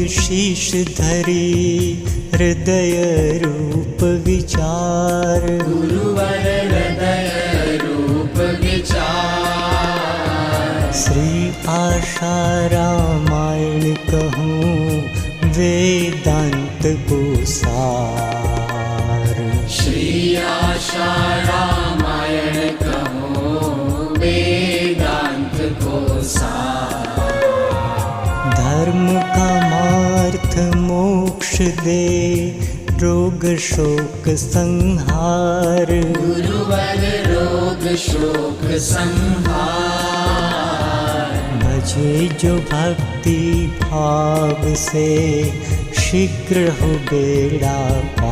शीश धरी हृदय रूप विचार। गुरुवर हृदय रूप विचार। श्री आशा रामायण कहूँ वेदांत को सार। श्री आशा रामायण कहो वेदांत को सार। धर्म कामार्थ मोक्ष दे रोग शोक संहार। गुरुवर रोग शोक संहार। भजे जो भक्ति भाव से शीघ्र हो बेड़ा पार।